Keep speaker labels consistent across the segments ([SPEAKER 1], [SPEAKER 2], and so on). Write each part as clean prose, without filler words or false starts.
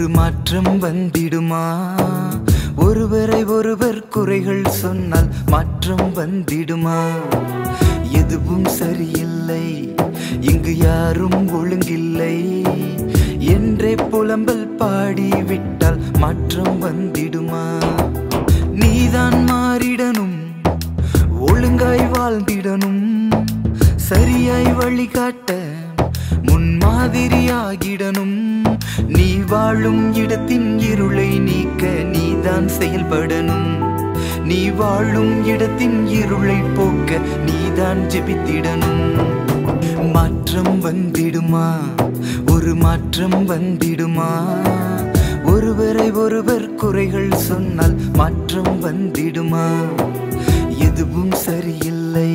[SPEAKER 1] ஒரு மாற்றம் வந்திடுமா? ஒருவரை ஒருவர் குறைகள் சொன்னால் மாற்றம் வந்திடுமா? எதுவும் சரியில்லை, இங்கு யாரும் ஒழுங்கில்லை என்றே புலம்பல் பாடிவிட்டால் மாற்றம் வந்திடுமா? நீதான் மாறிடணும், ஒழுங்காய் வாழ்ந்திடணும், சரியாய் வழிகாட்ட முன்மாதிரியாகிடணும். நீ வாழும் இடத்தின் இருளை நீக்க நீதான் செயல்படணும். நீ வாழும் இடத்தின் இருளை போக்க நீதான் ஜெபித்திடணும். மாற்றம் வந்திடுமா? ஒரு மாற்றம் வந்திடுமா? ஒருவரை ஒருவர் குறைகள் சொன்னால் மாற்றம் வந்திடுமா? எதுவும் சரியில்லை,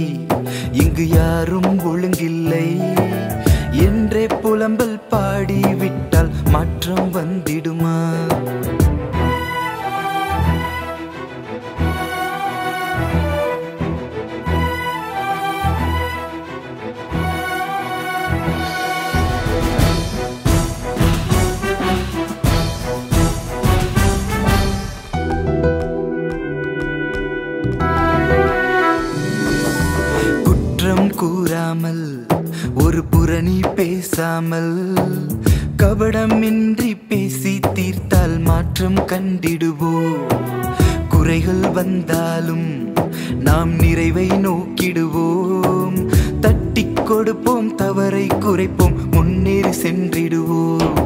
[SPEAKER 1] இங்கு யாரும் ஒழுங்கில்லை என்றே புலம்பல் பாடிவிட்டால் மாற்றம் வந்திடுமா? குற்றம் கூறாமல், ஒரு புரணி பேசாமல், கபடமின்றி பேசி தீர்த்தால் மாற்றம் கண்டிடுவோம். குறைகள் வந்தாலும் நாம் நிறைவை நோக்கிடுவோம். தட்டி கொடுப்போம், தவறை குறைப்போம், முன்னேறி சென்றிடுவோம்.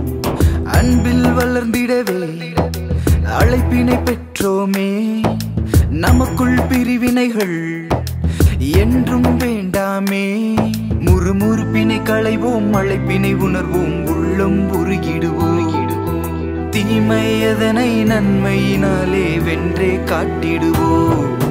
[SPEAKER 1] அன்பில் வளர்ந்திடவே அழைப்பினை பெற்றோமே, நமக்குள் பிரிவினைகள் என்றும் வேண்டாமே. முறுமுறுப்பினை களைவோம், அழைப்பினை உணர்வோம், உள்ளம் உருகிடுவோம். தீமை எதனை நன்மையினாலே வென்றே காட்டிடுவோம்.